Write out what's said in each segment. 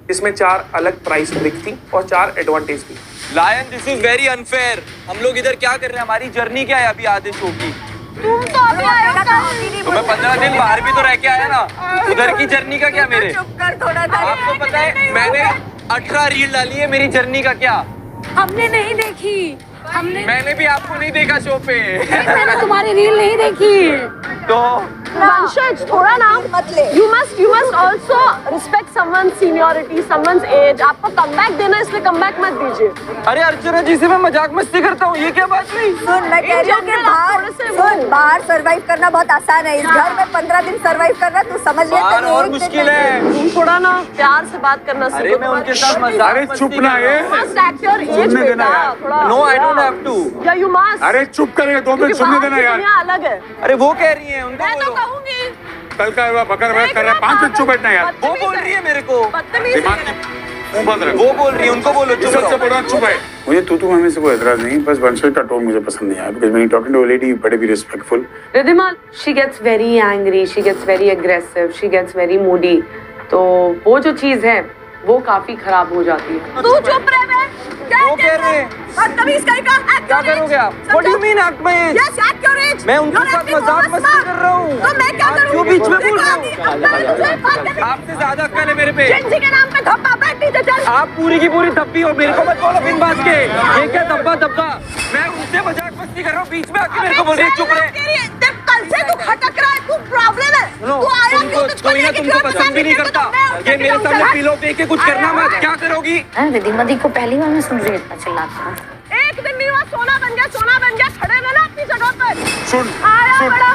इसमें 4 अलग price break थी और 4 एडवांटेज भी। Lion, this is very unfair. हम लोग इधर क्या कर रहे हैं? हमारी जर्नी क्या है अभी आधे शो की? तुम तो अभी आए हो तो मैं 15 दिन बाहर भी तो रह के आया ना। उधर की जर्नी का क्या मेरे? चुप कर थोड़ा सा। आपको पता है मैंने 18 रील डाली है, मेरी जर्नी का क्या? हमने नहीं देखी। मैंने भी आपको नहीं देखा शो पे। मैंने तुम्हारी रील नहीं देखी। तो वंशज थोड़ा ना मत ले। you must also respect someone's seniority, someone's age. आपको कमबैक देना, इसलिए कमबैक मत दीजिए। अरे अर्चना जी से मैं मजाक मस्ती करता हूँ, ये क्या बात हुई? सुन, मैं कह रही हूँ कि बाहर सर्वाइव करना बहुत आसान है। इस घर में 15 दिन सर्वाइव करना तू समझ ले। बाहर और मुश्किल है। तुम थोड़ा ना प्यार से बात करना सीखो। अरे मैं उनके साथ मजाक अरे मस्ती चुप कर ना रहा ये। हूँ। must act your age, सुनने देना बेटा, यार। थोड़ा। No, I don't have to. Yeah, you must. अरे चुप करेगा 2 मिनट सुनने देना यार। दुनिया अलग है। अरे वो कह रही है, उनको मैं तो बोलो। कहूंगी। कल का बकर कर रहा है 5 मिनट चुप बैठना यार। वो बोल रही है मेरे को। बदतमीज दिमाग है। मुंह बंद रख। वो बोल रही है, उनको बोलो चुप सबसे रहो। बड़ा चुप है। मुझे तू हमें से कोई एतराज नहीं, बस वंशज का टोन मुझे पसंद नहीं आया। Because when you talking to a lady you better be respectful. Riddhima, she gets very angry, she gets very aggressive, she gets very moody. तो वो जो चीज है वो काफी खराब हो जाती है। तू चुप रह बे। वो कह रहे हैं। बदतमीज कहीं का act क्या your age। करोगे आप? What do you mean act my age? Yes, act your age। मैं उनके You're साथ acting मजाक over मस्ती smart। कर रहा हूँ। तो मैं क्या आप करूँ? क्यों बीच में बोल रहे हो? आपसे ज्यादा अक्ल है मेरे पे। जिंदगी के नाम पे धब्बा बैठ नीचे चल। आप पूरी की पूरी धब्बी हो, मेरे को मत बोलो बिन बात के। ये क्या धब्बा धब्बा? मैं उनसे मजाक मस्ती कर रहा हूँ, बीच में आके मेरे को बोल रही है चुप रहे। कल से तू खटक रहा है, तू प्रॉब्लम है। तू आया क्यों? तुझको कोई ना लेके तुमको क्यों पसंद भी नहीं करता। ये मेरे सामने पिलो पे के कुछ करना मत। क्या करोगी? रिद्धिमती को पहली बार मैं सुन रही इतना चिल्लाता हूँ। एक दिन नहीं हुआ, सोना बन गया, खड़े रहना अपनी जगह पर। सुन आया बड़ा।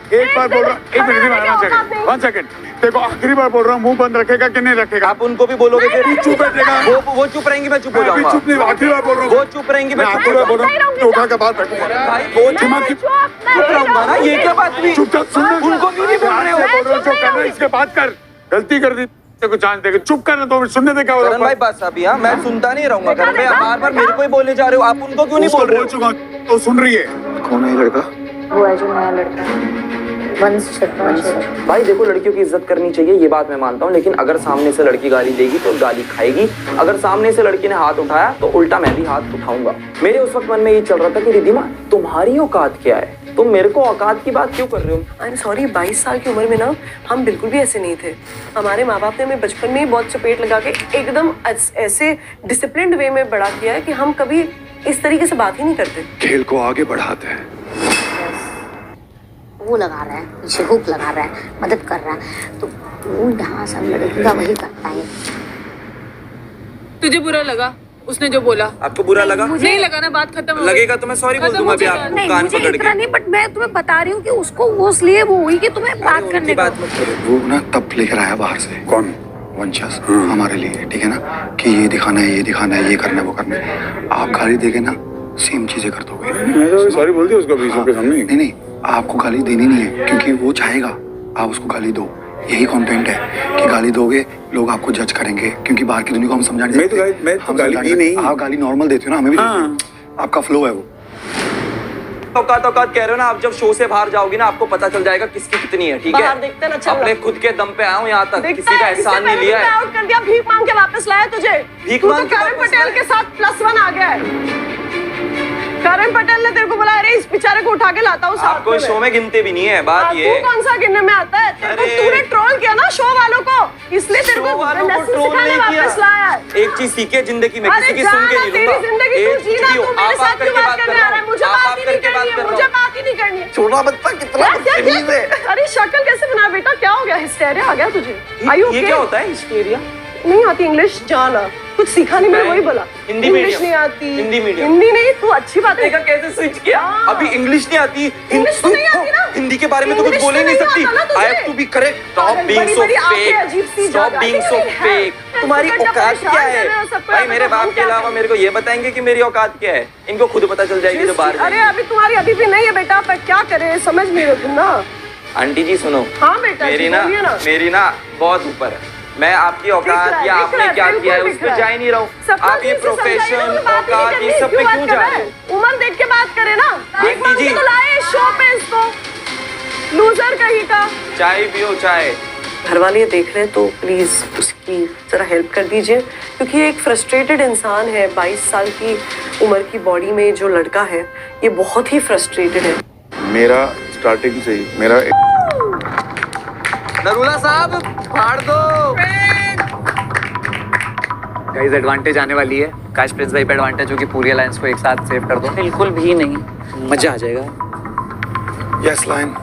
एक बार बोल रहा, एक मिनट वन सेकंड। देखो आखिरी बार बोल रहा हूँ, मुंह बंद रखेगा कि नहीं रखेगा? आप उनको भी बोलोगे कि चुप बैठेगा। वो चुप रहेंगी, मैं चुप हो मैं अभी जाऊंगा। चुप नहीं, आखिरी बार बोल रहा हूँ। वो चुप रहेंगी, मैं आखिरी बार बोल रहा हूँ, उठा के बाहर बैठूंगा। भाई वो दिमाग की चुप रहूंगा ना, ये क्या बात हुई? चुपचाप सुन। उनको क्यों नहीं बोल रहे हो? बोल रहा हूँ, जो करना है इसके बात कर। गलती कर दी को चांस देगा। चुप करना, 2 मिनट सुनने दे। क्या हो रहा करण भाई बस अभी हाँ, मैं सुनता नहीं रहूंगा। घर में बार बार मेरे को ही बोलने जा रहे हो, आप उनको क्यों नहीं बोल रहे हो? चुका तो सुन रही है। कौन है ये लड़का? वो है जो नया लड़का है, वंश। भाई देखो, लड़कियों की इज्जत करनी चाहिए, ये बात मैं मानता हूँ, लेकिन अगर सामने से लड़की गाली देगी तो गाली खाएगी। अगर सामने से लड़की ने हाथ उठाया तो उल्टा मैं भी हाथ उठाऊंगा। मेरे उस वक्त मन में ये चल रहा था कि रिद्धिमा तुम्हारी औकात क्या है? तुम मेरे को औकात की बात क्यों कर रहे हो? आई एम सॉरी, 22 साल की उम्र में ना हम बिल्कुल भी ऐसे नहीं थे। हमारे माँ बाप ने हमें बचपन में ही बहुत चपेट लगा के एकदम ऐसे डिसिप्लिन्ड वे में बड़ा किया है कि हम कभी इस तरीके से बात ही नहीं करते। खेल को आगे बढ़ाते हैं। वो लगा रहा है पीछे, हुक लगा रहा है, मदद कर रहा है, तो वो यहाँ सब लड़का वही करता है। तुझे बुरा लगा उसने जो बोला? आपको बुरा लगा? नहीं लगा ना, बात खत्म हो गई। लगेगा तो मैं सॉरी बोल दूंगा अभी आपको कान पकड़ के। नहीं, बट मैं तुम्हें बता रही हूँ कि उसको वो इसलिए वो हुई कि तुम्हें बात करने बात मत करो। वो ना तब लेकर आया बाहर से। कौन? वंशज। हमारे लिए, ठीक है ना, कि ये दिखाना है, ये दिखाना है, ये करना है, वो करना है। आप गाली देके ना सेम चीजें कर दोगे। मैं तो सॉरी बोल दिया उसको बीच के सामने। नहीं, आपको गाली देनी नहीं है, क्योंकि वो चाहेगा आप उसको गाली दो। यही कंटेंट है कि गाली दोगे लोग आपको जज करेंगे, क्योंकि बाहर की दुनिया को हम समझा नहीं सकते। मैं तो गाली दी नहीं। आप गाली नॉर्मल देते हो ना, हमें भी देते हो। आपका फ्लो है वो। औकात कह रहे हो ना, आप जब शो से बाहर जाओगे ना आपको पता चल जाएगा किसकी कितनी है, ठीक है? बाहर देखते ना, चल अपने खुद के दम पे आया हूँ यहाँ तक, किसी का एहसान नहीं लिया है। आउट कर दिया, भीख मांग के वापस लाया तुझे। भीख तू मांग तो के करण वापस पटेल के साथ +1 आ गया है। करण पटेल ने तेरे को बोला, अरे इस बेचारे को उठा के लाता हूँ साथ आपको में। शो में गिनते भी नहीं है, बात ये तू कौन सा गिनने में आता है? तेरे को तूने ट्रोल किया ना शो वालों को, इसलिए तेरे को लेसन सिखाने वापस लाया है। एक चीज सीखे जिंदगी में, किसी की सुन के नहीं तेरी लूंगा। जिंदगी तू जीना, तू मेरे साथ क्यों बात करने आ रहा है? मुझे बात ही नहीं करनी है, मुझे बात ही नहीं करनी है। छोटा बच्चा कितना बदतमीज है। अरे शक्ल कैसे बना बेटा, क्या हो गया? हिस्टेरिया आ गया तुझे? ये क्या होता है हिस्टेरिया? नहीं आती इंग्लिश? जाना कुछ सीखा नहीं, मैंने वही बोला। Hindi English medium. नहीं आती। हिंदी मीडियम। हिंदी नहीं, तू अच्छी बात है। देखा कैसे स्विच किया? अभी इंग्लिश नहीं आती, इंग्लिश तो नहीं आती ना। हिंदी के बारे में तो कुछ बोल ही नहीं सकती। I have to be correct. Stop being so fake, stop being so fake. तुम्हारी औकात क्या है? भाई मेरे बाप के अलावा मेरे को ये बताएंगे कि मेरी औकात क्या है? इनको खुद पता चल जाएगी जो बाहर। अरे अभी तुम्हारी अभी भी नहीं है बेटा, पर क्या करे, समझ नहीं रहे तुम ना। आंटी जी सुनो, हाँ बेटा, मेरी ना बहुत ऊपर है। मैं आपकी औकात या आपने क्या किया है उस पर जा ही नहीं रहा हूँ। आप ये प्रोफेशन, औकात, ये सब पे क्यों जा रहे हैं? उम्र देख के बात करे ना। आंटी जी, तो लाए शो पे इसको, लूजर कहीं का। चाय पियो चाय। घर वाले ये देख रहे हैं तो प्लीज़ उसकी ज़रा हेल्प कर दीजिए, क्योंकि ये एक फ्रस्ट्रेटेड इंसान है। 22 साल की उम्र की बॉडी में जो लड़का है ये बहुत ही फ्रस्ट्रेटेड है। मेरा स्टार्टिंग से ही मेरा नरूला साहब फाड़ दो। गाइस एडवांटेज आने वाली है। काश प्रिंस भाई पे एडवांटेज हो कि पूरी अलायंस को एक साथ सेव कर दो। बिल्कुल भी नहीं, मजा आ जाएगा। Yes line.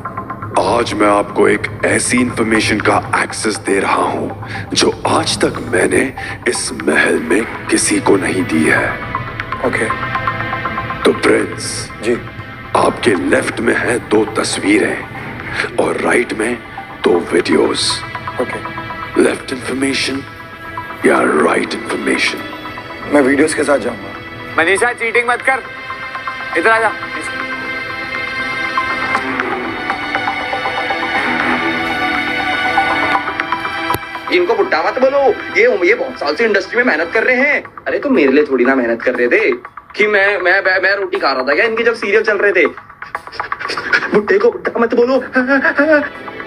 आज मैं आपको एक ऐसी इंफॉर्मेशन का एक्सेस दे रहा हूं जो आज तक मैंने इस महल में किसी को नहीं दी है। ओके तो प्रिंस जी, आपके लेफ्ट में है 2 तस्वीरें और राइट में 2 वीडियोस। ओके लेफ्ट इंफॉर्मेशन या राइट इंफॉर्मेशन? मैं वीडियोस के साथ जाऊंगा। मनीषा चीटिंग मत कर, इधर आ जा। इनको बुड्ढा मत बोलो, ये बहुत साल से इंडस्ट्री में मेहनत कर रहे हैं। अरे तो मेरे लिए थोड़ी ना मेहनत कर रहे थे कि मैं रोटी खा रहा था क्या इनके जब सीरियल चल रहे थे। बुड्ढे को बुड्ढा मत बोलो।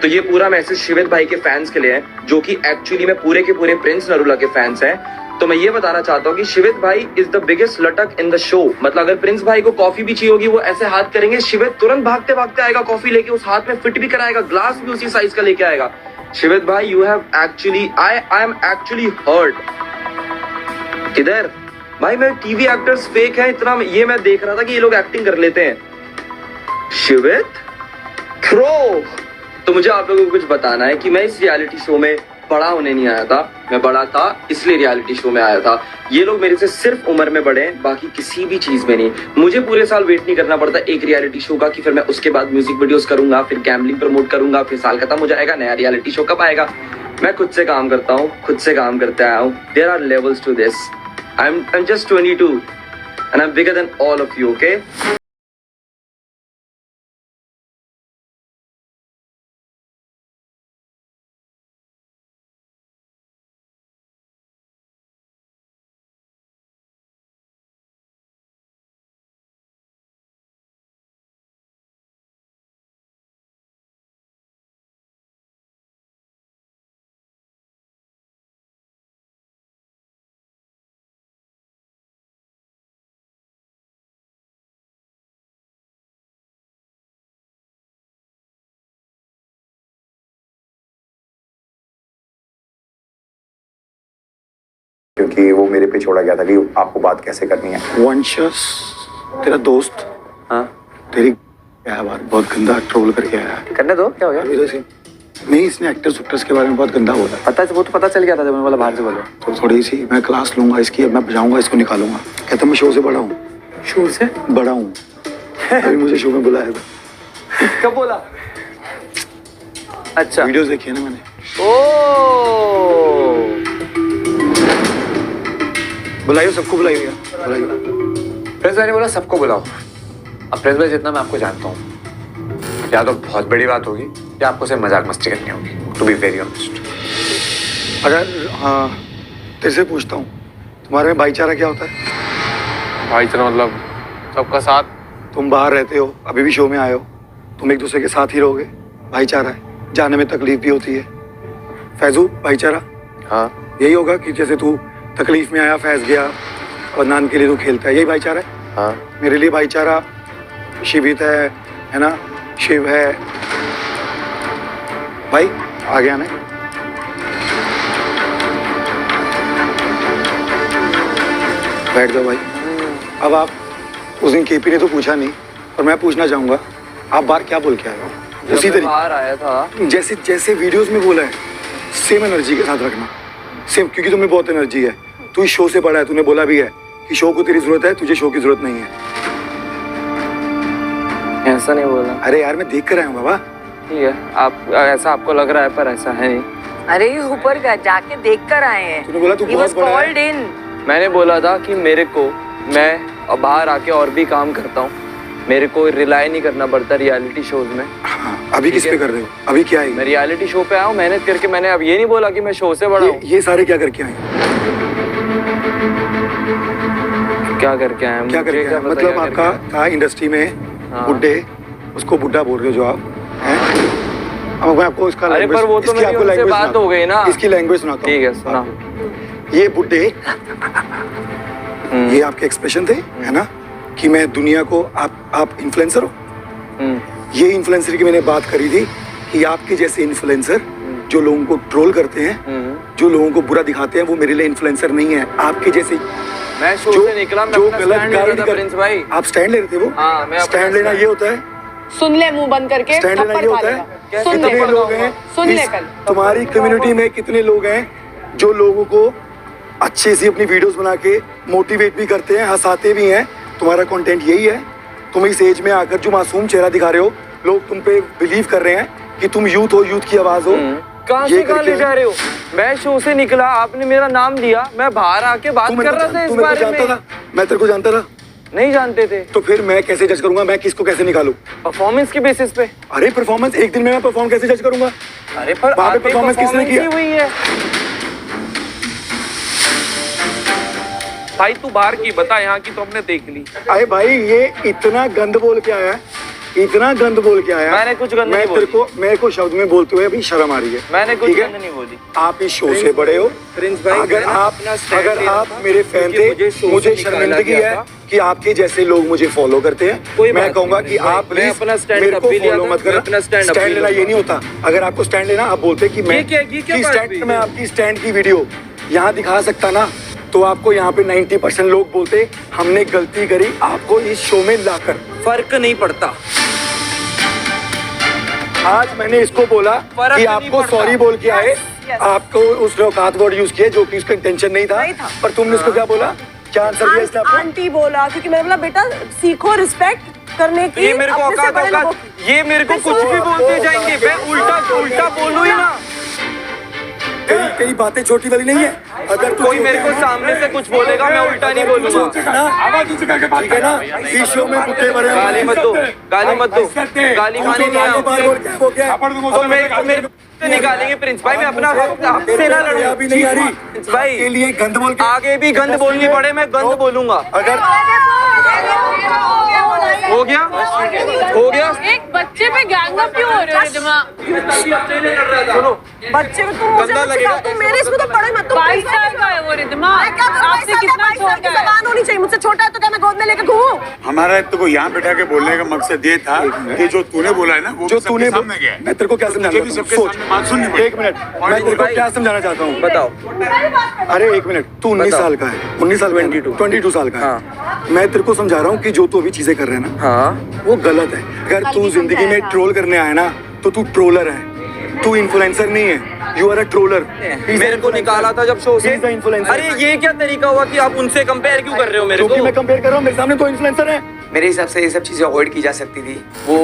तो ये पूरा मैसेज शिवित भाई के फैंस के लिए है, जो कि एक्चुअली में पूरे के पूरे प्रिंस नरूला के फैंस हैं। तो मैं ये बताना चाहता हूँ कि शिवित भाई इज द बिगेस्ट लटक इन द शो। मतलब अगर प्रिंस भाई को कॉफी भी चाहिए होगी, वो ऐसे हाथ करेंगे, शिवित तुरंत भागते भागते आएगा कॉफी लेके, उस हाथ में फिट भी कराएगा, ग्लास भी उसी साइज का लेके आएगा। शिवित भाई you have actually I am actually hurt. किधर भाई, मैं टीवी एक्टर्स फेक है इतना, ये मैं देख रहा था कि ये लोग एक्टिंग कर लेते हैं। शिवित थ्रो। तो मुझे आप लोगों को कुछ बताना है कि मैं इस रियलिटी शो में बड़ा होने नहीं आया था, मैं बड़ा था इसलिए रियलिटी शो में आया था। ये लोग मेरे से सिर्फ उम्र में बड़े हैं, बाकी किसी भी चीज में नहीं। मुझे पूरे साल वेट नहीं करना पड़ता एक रियलिटी शो का कि फिर मैं उसके बाद म्यूजिक वीडियोस करूंगा, फिर गैम्बलिंग प्रमोट करूंगा, फिर साल खत्म हो जाएगा, नया रियलिटी शो कब आएगा। मैं खुद से काम करता हूँ, खुद से काम करते आया हूँ। There are levels to this. I am just 22 and I am bigger than all of you. Okay क्योंकि वो मेरे पे छोड़ा गया था कि आपको बात कैसे करनी है। वंशस तेरा दोस्त हाँ तेरी क्या बात बहुत गंदा ट्रोल करके आया है। करने दो, क्या हो गया। अभी तो नहीं, इसने एक्टर्स उक्टर्स के बारे में बहुत गंदा बोला। पता है, वो तो पता चल गया था जब मैंने बोला बाहर से बोलो। तो थोड़ी सी मैं क्लास लूंगा इसकी, अब मैं जाऊंगा इसको निकालूंगा। कहता मैं शो से बड़ा हूँ। शो से बड़ा हूँ। अभी मुझे शो में बुलाया था। कब बोला? अच्छा वीडियोस देखी है ना मैंने। ओ बुलाइए, सबको बुलाइए, बुलाइए। प्रिंस भाई ने बोला सबको बुलाओ। अब प्रिंस भाई जितना मैं आपको जानता हूँ, या तो बहुत बड़ी बात होगी या आपको सिर्फ मजाक मस्ती करनी होगी, टू बी वेरी ऑनेस्ट। अगर हाँ तेरे से पूछता हूँ, तुम्हारे में भाईचारा क्या होता है? भाईचारा मतलब सबका साथ। तुम बाहर रहते हो, अभी भी शो में आए हो, तुम एक दूसरे के साथ ही रहोगे, भाईचारा है। जाने में तकलीफ भी होती है। फैजू भाईचारा हाँ यही होगा कि जैसे तू तकलीफ में आया, फैस गया और नान के लिए तू खेलता है, यही भाईचारा है। हाँ मेरे लिए भाईचारा शिवित है ना, शिव है। भाई आ गया ना। बैठ जाओ भाई। अब आप उस दिन केपी ने तो पूछा नहीं, और मैं पूछना चाहूंगा, आप बाहर क्या बोल के आए हो? उसी तरीके बाहर आया था जैसे जैसे वीडियोस में बोला है, सेम एनर्जी के साथ रखना, सेम। क्योंकि तुम्हें बहुत एनर्जी है, तू इस शो से बड़ा है, तूने बोला भी है कि शो को तेरी जरूरत है, तुझे शो की जरूरत नहीं है। ऐसा नहीं बोला। अरे यार मैं देख कर आया हूँ बाबा। ठीक है, आप ऐसा आपको लग रहा है पर ऐसा है नहीं। अरे ऊपर जाके देख कर आए हैं। तूने बोला तू बहुत बड़ा है। मैंने बोला था कि मेरे को, मैं बाहर आके और भी काम करता हूँ, मेरे को रिलाई नहीं करना पड़ता रियलिटी शोज में। हाँ, अभी किस पे कर रहे हो? अभी क्या है? मैं रियलिटी शो पे आया हूँ मेहनत करके। मैंने अब ये नहीं बोला कि मैं शो से बड़ा हूँ। ये सारे क्या करके आए? क्या करके आए? क्या करके आए? मतलब आपका था इंडस्ट्री में बुड्ढे, उसको बुड्ढा बोल रहे हो जो आप हैं? अब मैं आपको इसका अरे पर वो तो इसकी मेरी आपको उनसे लैंग्वेज बात हो गई ना। इसकी लैंग्वेज सुनाता हूँ। ठीक है सुना। ये बुड्ढे ये आपके एक्सप्रेशन थे, है ना, कि मैं दुनिया को आप इन्फ्लुएंसर हो। ये इन्फ्लुएंसर की मैंने बात करी थी कि आपके जैसे इन्फ्लुएंसर जो लोगों को ट्रोल करते हैं, जो लोगों को बुरा दिखाते हैं, वो मेरे लिए इन्फ्लुएंसर नहीं है। आपके जैसे मैं शो से निकला, मैं जो अपना गलत stand ले रहा गाइड था, कर प्रिंस भाई। आप स्टैंड ले रहे थे वो। हाँ, मैं अपना स्टैंड लेना ये होता है, सुन ले मुंह बंद करके, स्टैंड लेना थप्पड़ ये खा होता लेगा। है। सुन ले, कितने लोग हैं सुन ले इस- कल। तुम्हारी कम्युनिटी में कितने लोग हैं जो लोगों को अच्छे से अपनी वीडियोस बना के मोटिवेट भी करते हैं, हंसाते भी हैं। तुम्हारा कंटेंट यही है। तुम इस एज में आकर जो मासूम चेहरा दिखा रहे हो, लोग तुम पे बिलीव कर रहे हैं कि तुम यूथ हो, यूथ की आवाज हो। कहाँ से कहाँ ले जा रहे हो? मैं शो से निकला, आपने मेरा नाम लिया, मैं बाहर आके बात कर रहा था इस तू मेरे को बारे जानता में। था, मैं तेरे को जानता था, नहीं जानते थे। तो फिर मैं कैसे जज करूंगा? मैं किसको कैसे निकालूं? परफॉर्मेंस के बेसिस पे। अरे परफॉर्मेंस एक दिन में मैं परफॉर्म कैसे जज करूंगा? अरे पर वहाँ पे आपकी performance किसने performance किया? ही हुई है। भाई तू बाहर की बता, यहाँ की तो हमने देख ली। अरे भाई ये इतना गंद बोल के आया है, इतना गंद बोल के आया है। मैंने कुछ गंद मैं नहीं तेरे को मेरे को शब्द में बोलते हुए अभी शर्म आ रही है। मैंने कुछ ठीक है? गंद नहीं बोली। आप इस शो से बड़े हो प्रिंस भाई, अगर मैंने आप अपना stand अगर लिया आप था, मेरे फैन क्योंकि थे, मुझे शो मुझे से निकाला शर्मिंदगी गया है था। कि आपके जैसे लोग मुझे फॉलो करते हैं। कोई मैं बात कहूंगा नहीं कि भाई, आप मैं प्लीज अपना stand मेरे अब को भी लिया फॉलो था, मत करना। मैं अपना stand अब स्टैंड भी लेना लूंगा। ये नहीं होता। अगर आपको स्टैंड लेना, आप बोलते कि मैं ये क्या बात स्टैंड हुई? मैं आपकी स्टैंड की वीडियो यहाँ दिखा सकता ना, तो आपको यहाँ पे 90% लोग बोलते हमने गलती करी आपको इस शो में लाकर। फर्क नहीं पड़ता। आज मैंने इसको बोला फर्क कि नहीं आपको पड़ता। सॉरी बोल के आए, आपको उसने औकात वर्ड यूज किया जो कि उसका इंटेंशन नहीं था, पर तुमने उसको क्या बोला? क्या आंसर दिया इसने आपको? आंटी बोला, क्योंकि मैंने बोला बेटा सीखो रिस्पेक्ट करने की। ये मेरे को अपने से औकात बड़े लोगों औकात, ये मेरे को कुछ भी बोलते जाएंगे, मैं उल्टा बोलूं ही ना। तेरी बातें छोटी वाली नहीं है। अगर तू कोई मेरे को सामने से कुछ बोलेगा, मैं उल्टा नहीं बोलूंगा। ठीक है ना? इस शो में कुत्ते बड़े हैं। गाली मत दो, गाली मत दो, गाली खाने नहीं आया। बार बोल क्या वो क्या? तो मेरे से निकालेंगे प्रिंस भाई, मैं अपना हक आपसे ना लड़ूं। अभी नहीं आ रही प्रिंस भाई के लिए गंद बोल के आगे भी गंद बोलनी पड़े, मैं गंद बोलूंगा। अगर हो गया हो गया। एक बच्चे पे गैंगअप क्यों हो रहे हो रिद्धिमा? सुनो, बच्चे में तुम मुझे गंदा मत लगेगा। सिखाओ, तुम मेरे इसमें तो पढ़े मत। तुम 22 साल का है वो रिद्धिमा, आपसे कितना छोटा है? जबान होनी चाहिए। मुझसे छोटा है तो क्या मैं गोद में लेके घूमूं? हमारा तो को यहाँ बैठा के बोलने का मकसद ये था कि जो तूने बोला है ना वो जो सबके तूने सामने गया है। मैं तेरे को क्या समझाना मुझे भी चाहता सबके हूँ? सामने बात सुननी सोच पड़ी। एक मिनट, मैं तेरे को क्या समझाना चाहता हूँ? बताओ। अरे एक मिनट, तू 19 बताओ। साल का है, 19 साल 22 साल का है। मैं तेरे को समझा रहा हूँ कि जो तू अभी चीजें कर रहे हैं ना, हाँ वो गलत है। अगर तू जिंदगी में ट्रोल करने आया ना, तो तू ट्रोलर है, तू इन्फ्लुएंसर नहीं है। You are a troller. मेरे को निकाला था जब शो से। He is the influencer. अरे ये क्या तरीका हुआ कि आप उनसे कंपेयर क्यों कर रहे हो मेरे क्योंकि को? मैं कंपेयर कर रहा हूँ, मेरे सामने तो इन्फ्लुएंसर है। मेरे हिसाब से ये सब चीज़ें अवॉइड की जा सकती थी। वो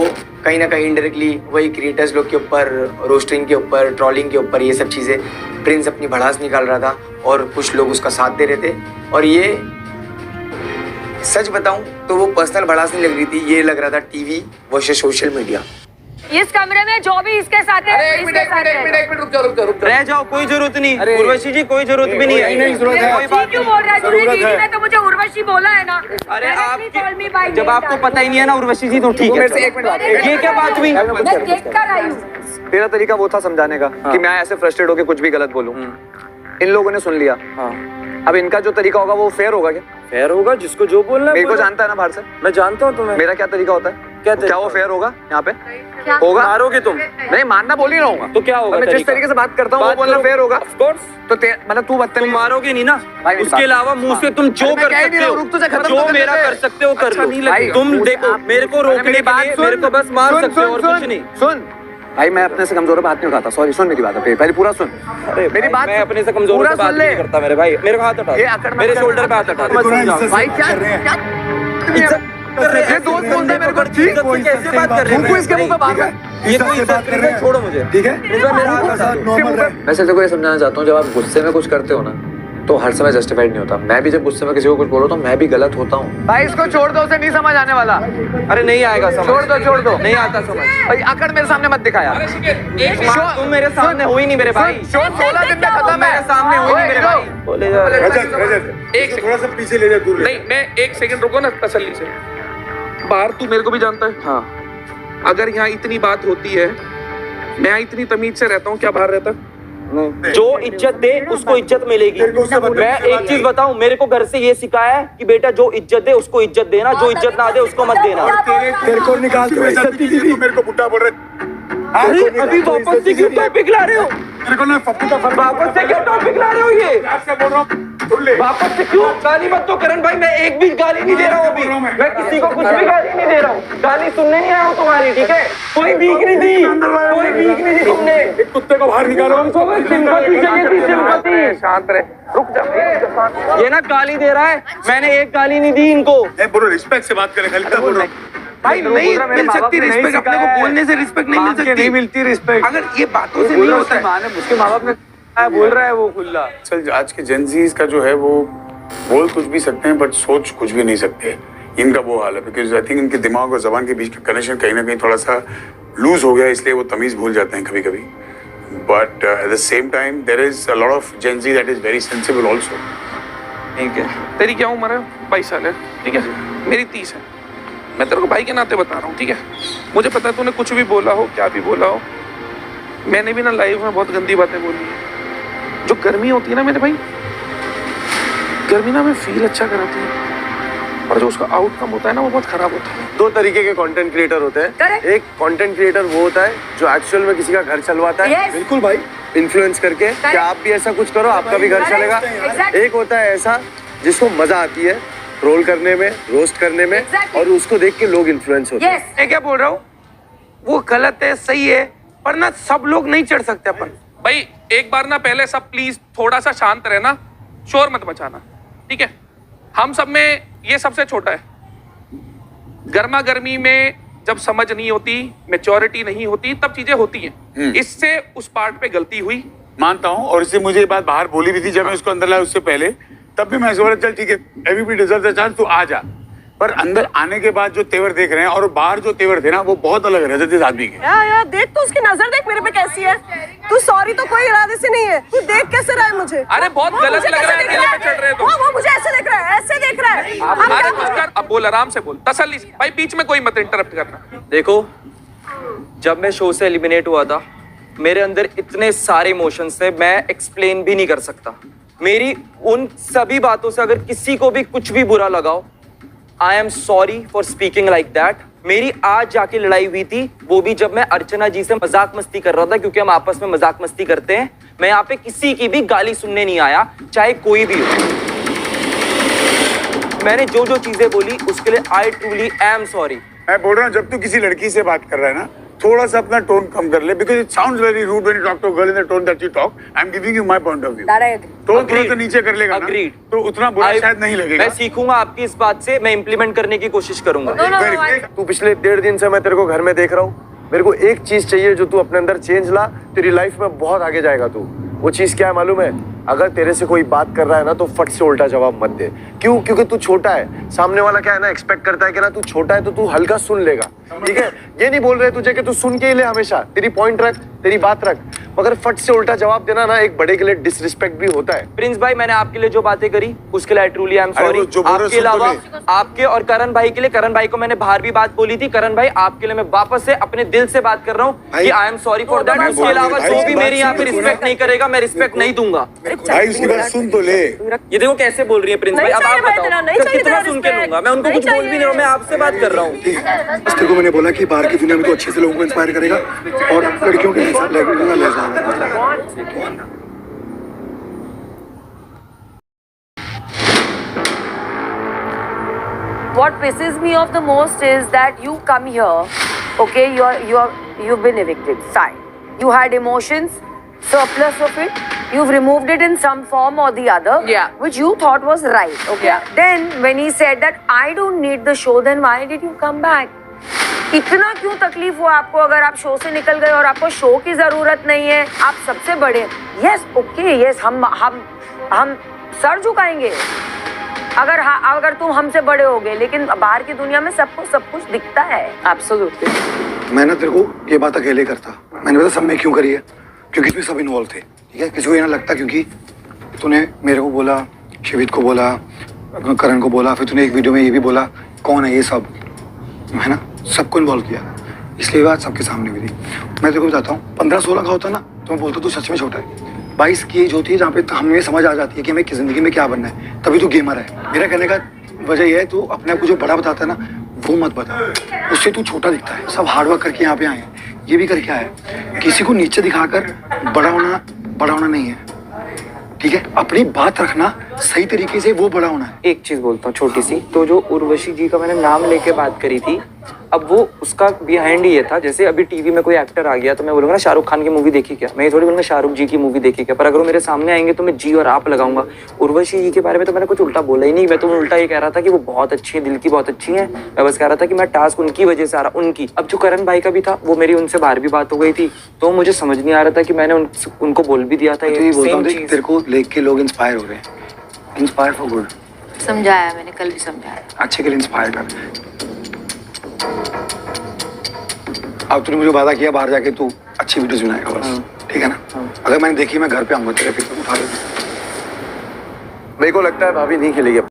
कहीं ना कहीं इनडायरेक्टली वही क्रिएटर्स लोग के ऊपर, रोस्टिंग के ऊपर, ट्रोलिंग के ऊपर, ये सब चीज़ें प्रिंस अपनी भड़ास निकाल रहा था और कुछ लोग उसका साथ दे रहे थे। और ये सच बताऊं तो वो पर्सनल भड़ास नहीं लग रही थी, ये लग रहा था टीवी वर्सेस सोशल मीडिया। इस कमरे में जो भी इसके साथ है, इसके साथ है। रह जाओ, कोई जरूरत नहीं। उर्वशी जी कोई जरूरत भी नहीं है। नहीं जरूरत है। कोई बात क्यों नहीं। बोल रहा है? तूने जरूरत दीदी है। ने तो मुझे उर्वशी बोला है ना। अरे Directly call me by आप जब name आपको डाल। पता ही नहीं है ना उर्वशी जी, तो ठीक है। मेरे से एक मिनट बात- ये क्या बात हुई? मैं देख कर आई हूँ। तेरा तरीका वो था समझाने का कि मैं ऐसे फ्रस्ट्रेट होकर कुछ भी गलत बोलूं। इन लोगों ने सुन लिया। अब इनका जो तरीका होगा वो फेयर होगा क्या? फेयर होगा, जिसको जो बोलना है मेरे को बोलो। जानता है ना बाहर से, मैं जानता हूँ तुम्हें। मेरा क्या तरीका होता है? क्या वो फेयर होगा यहाँ पे? क्या? होगा? मारोगे तुम? नहीं मानना बोल ही रहूंगा। तो क्या होगा मैं जिस तरीका? तरीके से बात करता हूँ वो बात बोलना करो। फेयर होगा। Of course। तो मतलब तू तुम बदतमीज मारोगे नहीं ना। भाई, मेरी उसके बात- अलावा मुंह से तुम जो अरे मैं कर कह ही नहीं सकते रहा हो, हूँ, रुक तो जा, खत्म जो तो कर मेरा लेते। कर सकते हो कर अच्छा लो। नहीं लगेगा। तुम मुझे देखो, आप- मेरे को अरे रोकने मेरी के बात लिए सुन। मेरे को बस मार सुन, सकते हो सुन, और सुन, कुछ नहीं। सुन भाई, मैं अपने से कमजोर बात नहीं उठाता। सॉरी, सुन मेरी बात पहले पूरा सुन। अरे मेरी बात मैं अपने से कमजोर पूरा से बात सुन ले। नहीं करता मेरे भाई। मेरे को हाथ हटा ये दो। अकड़ मत मेरे कर। शोल्डर पे हाथ हटा दो। मत समझाओ। भाई क्या कर रहे हैं। ये दोस्त बोलता है मेरे को, ठीक इज्जत से कैसे बात कर रहे तुमको इसके मुंह पे बात है। ये कोई इज्जत कर रहे हैं, छोड़ो मुझे। ठीक है? नॉर्मल है। वैसे देखो ये समझाना चाहता हूँ, जब आप गुस्से में कुछ करते हो ना तो हर समय जस्टिफाइड नहीं होता। मैं भी जब गुस्से में किसी को कुछ बोलो तो मैं भी गलत होता हूँ। भाई इसको छोड़ दो, उसे नहीं समझ आने वाला। अरे नहीं आएगा समझ। छोड़ दो नहीं आता समझ। भाई अकड़ मेरे सामने मत दिखाया। तुम मेरे सामने हो ही नहीं मेरे भाई। शो 16 दिन में खत्म है। मेरे सामने हो ही नहीं मेरे भाई। बोले जा रहे। रजत एक थोड़ा सा पीछे ले जा, दूर ले। नहीं, मैं एक सेकंड रुको ना तसल्ली से। बाहर तू मेरे को भी जानता है। हाँ अगर यहाँ इतनी बात होती है मैं यहाँ इतनी तमीज से रहता हूँ, क्या बाहर रहता? जो इज्जत दे उसको इज्जत मिलेगी। मैं एक चीज बताऊं, मेरे को घर से ये सिखाया है कि बेटा जो इज्जत दे उसको इज्जत देना, जो इज्जत ना दे उसको मत देना। तेरे को निकाल के इज्जत दी थी, मेरे को बुड्ढा बोल रहे। अरे अभी वापस से क्यों टॉपिक ला रहे हो? तेरे को ना पप्पू का वापस से क्यों टॉपिक ला रहे हो? ये बोल रहा हूँ, सुन ले। वापस से क्यों? गाली मत दो करण भाई, मैं एक भी गाली नहीं दे रहा हूँ अभी, मैं किसी को कुछ भी गाली नहीं दे रहा हूँ। गाली सुनने नहीं आया हूँ तुम्हारी, ठीक है? कोई भीख नहीं दी, कोई भीख नहीं दी तुमने। कुत्ते को बाहर निकालो। सिंपैथी चाहिए थी, सिंपैथी। शांत रहे, रुक जा। ये ना गाली दे रहा है, मैंने एक गाली नहीं दी इनको। बोलो रिस्पेक्ट से बात करें, खाली क्या बोल रहा हूँ? भाई नहीं मिल सकती रिस्पेक्ट, अपने को बोलने से रिस्पेक्ट नहीं मिल सकती, नहीं मिलती रिस्पेक्ट। अगर ये बातों से नहीं होता है। उसके माँ बाप ने बोल रहा है वो खुला। चल आज के जेनजीज का जो है वो बोल कुछ भी सकते हैं बट सोच कुछ भी नहीं सकते, इनका वो हाल है। बिकॉज आई थिंक इनके दिमाग और जबान के बीच का कनेक्शन कहीं ना कहीं थोड़ा सा लूज हो गया, इसलिए वो तमीज भूल जाते हैं कभी कभी। But at the same time there is a lot of Gen Z that is very sensible also. ठीक है, तेरी क्या उम्र है? 22 साल है, ठीक है? मेरी 30 है। मैं तेरे को भाई के नाते बता रहा हूँ, ठीक है? मुझे पता है तूने कुछ भी बोला हो, क्या भी बोला हो, मैंने भी ना लाइफ में बहुत गंदी बातें बोली है। जो गर्मी होती है ना मेरे भाई, गर्मी ना हमें फील अच्छा कराती है, और जो उसका आउटकम होता है ना वो बहुत खराब होता है। दो तरीके के कंटेंट क्रिएटर होते हैं। एक कंटेंट क्रिएटर वो होता है जो एक्चुअल में किसी का घर चलवाता है, बिल्कुल भाई, इन्फ्लुएंस करके कि आप भी ऐसा कुछ करो आपका भी घर चलेगा। एक होता है ऐसा जिसको मजा आती है ट्रोल करने में, रोस्ट करने में, और उसको देख के लोग इन्फ्लुएंस होते हैं। मैं क्या बोल रहा हूँ, वो गलत है, सही है, पर ना सब लोग नहीं चढ़ सकते अपन। भाई एक बार ना पहले सब प्लीज थोड़ा सा शांत रहना, शोर मत मचाना, ठीक है? हम सब में ये सबसे छोटा है। गर्मा गर्मी में जब समझ नहीं होती, मैच्योरिटी नहीं होती, तब चीजें होती हैं। इससे उस पार्ट पे गलती हुई, मानता हूँ, और इससे मुझे ये बात बाहर बोली भी थी जब मैं उसको अंदर लाया उससे पहले, तब भी मैं सोचा चल ठीक है, एवरीबॉडी डिजर्व्स अ चांस, तू आ जा। पर अंदर आने के बाद जो तेवर देख रहे हैं और बाहर जो तेवर थे ना वो बहुत अलग है इस आदमी के। यार देख तो उसकी नजर देख मेरे पे कैसी है। तू सॉरी तो कोई इरादे से नहीं है, तू देख कैसे रहा है मुझे। अरे बहुत गलत लग रहा है, तेरे पे चढ़ रहे हो तुम। वो मुझे ऐसे देख रहा है, ऐसे देख रहा है। अरे कुछ कर, अब बोल, आराम से बोल, तसल्ली से। भाई बीच में कोई मत इंटरप्ट करना। देखो, जब मैं शो से एलिमिनेट हुआ था, मेरे अंदर इतने सारे इमोशंस थे, मैं एक्सप्लेन भी नहीं कर सकता। मेरी उन सभी बातों से अगर किसी को भी कुछ भी बुरा लगाओ, I am sorry for speaking like that. मेरी आज जाके लड़ाई हुई थी, वो भी जब मैं अर्चना जी से मजाक मस्ती कर रहा था, क्योंकि हम आपस में मजाक मस्ती करते हैं। मैं यहाँ पे किसी की भी गाली सुनने नहीं आया, चाहे कोई भी हो। मैंने जो जो चीजें बोली उसके लिए आई ट्रूली एम सॉरी। मैं बोल रहा हूँ जब तू किसी लड़की से बात कर रहा है ना, थोड़ा सा अपना टोन कम कर ले, because it sounds very rude when you talk to a girl in the tone that you talk. I am giving you my point of view. Tone थोड़ा सा नीचे कर लेगा ना, तो उतना बुरा शायद नहीं लगेगा। मैं सीखूंगा आपकी इस बात से, मैं इंप्लीमेंट करने की कोशिश करूंगा। तू पिछले 1.5 दिन से मैं तेरे को घर में देख रहा हूँ। मेरे को एक चीज चाहिए जो तू अपने अंदर चेंज ला, तेरी लाइफ में बहुत आगे जाएगा तू। वो चीज क्या है मालूम है? अगर तेरे से कोई बात कर रहा है ना तो फट से उल्टा जवाब मत दे। क्यों? क्योंकि तू छोटा है। सामने वाला क्या है ना, एक्सपेक्ट करता है कि ना तू छोटा है तो तू हल्का सुन लेगा, ठीक है? ये नहीं बोल रहे तुझे कि तू सुन के ही ले, हमेशा तेरी पॉइंट रख, तेरी बात रख, मगर फट से उल्टा जवाब देना ना एक बड़े के लिए डिसरिस्पेक्ट भी होता है। प्रिंस भाई, मैंने आपके लिए जो बातें करी उसके लिए ट्रूली आई एम सॉरी। आपके अलावा आपके और करण भाई के लिए, करण भाई को मैंने बाहर भी बात बोली थी। करण भाई, आपके लिए मैं वापस से अपने दिल से बात कर रहा हूँ कि I am sorry for that. उसके अलावा जो भी मेरी यहाँ पे रिस्पेक्ट नहीं करेगा, मैं रिस्पेक्ट नहीं दूंगा। भाई उसकी बात सुन तो ले। ये देखो कैसे बोल रही है प्रिंस भाई। अब आप बताओ कितना सुन के लूंगा? मैं उनको कुछ बोल भी नहीं रहा हूँ, मैं आपसे बात कर रहा हूँ। बस तेरे को मैंने बोला कि बाहर की दुनिया में तो अच्छे से लोगों को इंस्पायर करेगा और लड़कियों के साथ What pisses me off the most is that you come here, okay, you've been evicted, fine. You had emotions, surplus of it, you've removed it in some form or the other, which you thought was right, okay. Then when he said that I don't need the show, then why did you come back? इतना क्यों तकलीफ हुआ आपको? अगर आप show से निकल गए और आपको शो की जरूरत नहीं है, आप सबसे बड़े, यस ओके, यस हम सर झुकाएंगे अगर तुम हमसे बड़े हो गए, लेकिन बाहर की दुनिया में सबको सब कुछ दिखता है। एब्सोल्युटली। मैं ना तेरे को ये बात अकेले करता, मैंने पता सब में क्यों करी है, क्योंकि इसमें सब इन्वॉल्व थे, ठीक है? किसी को ये ना लगता क्योंकि तूने मेरे को बोला, शिवित को बोला, करण को बोला, फिर तूने एक वीडियो में ये भी बोला कौन है ये सब, है ना? सबको इन्वॉल्व किया, इसलिए बात सबके सामने भी थी। मैं तेरे को बताता हूँ, 15-16 का होता ना तो मैं बोलता तू सच में छोटा है। 22 की एज होती है जहाँ पे हमें समझ आ जाती है कि हमें किस जिंदगी में क्या बनना है, तभी तू गेमर है। मेरा कहने का वजह यह है, तू अपने आप को जो बड़ा बताता है ना वो मत बता, उससे तू छोटा दिखता है। सब हार्डवर्क करके यहाँ पे आए हैं, ये भी करके आए हैं। किसी को नीचे दिखाकर बड़ा होना नहीं है, ठीक है? अपनी बात रखना सही तरीके से, वो बड़ा होना है। एक चीज बोलता हूँ छोटी सी, तो जो उर्वशी जी का मैंने नाम लेके बात करी थी, अब वो उसका बिहाइंड ये था, जैसे अभी टीवी में कोई एक्टर आ गया तो मैं बोलूंगा ना शाहरुख खान की मूवी देखी क्या, मैं ये थोड़ी बोलूंगा शाहरुख जी की मूवी देखी क्या, पर अगर वो मेरे सामने आएंगे तो मैं जी और आप लगाऊंगा। उर्वशी जी के बारे में तो मैंने कुछ उल्टा बोला ही नहीं, मैं तो उल्टा ये कह रहा था कि वो बहुत अच्छी है, दिल की बहुत अच्छी है। मैं बस कह रहा था कि मैं टास्क उनकी वजह से आ रहा, उनकी। अब जो करण भाई का भी था, वो मेरी उनसे बाहर भी बात हो गई थी, तो मुझे समझ नहीं आ रहा था कि मैंने उनको बोल भी दिया था ये बोलता हूँ, तेरे को देख के लोग इंस्पायर हो रहे हैं, इंस्पायर फॉर गुड। समझाया मैंने, कल भी समझाया। अच्छे के लिए इंस्पायर कर। अब तूने मुझे वादा किया बाहर जाके तू अच्छी वीडियोस बनाएगा बस, ठीक है ना? अगर मैंने देखी मैं घर पे आऊंगा तेरे, फिर उठा लूंगा। मेरे को लगता है भाभी नहीं खेलेगी अब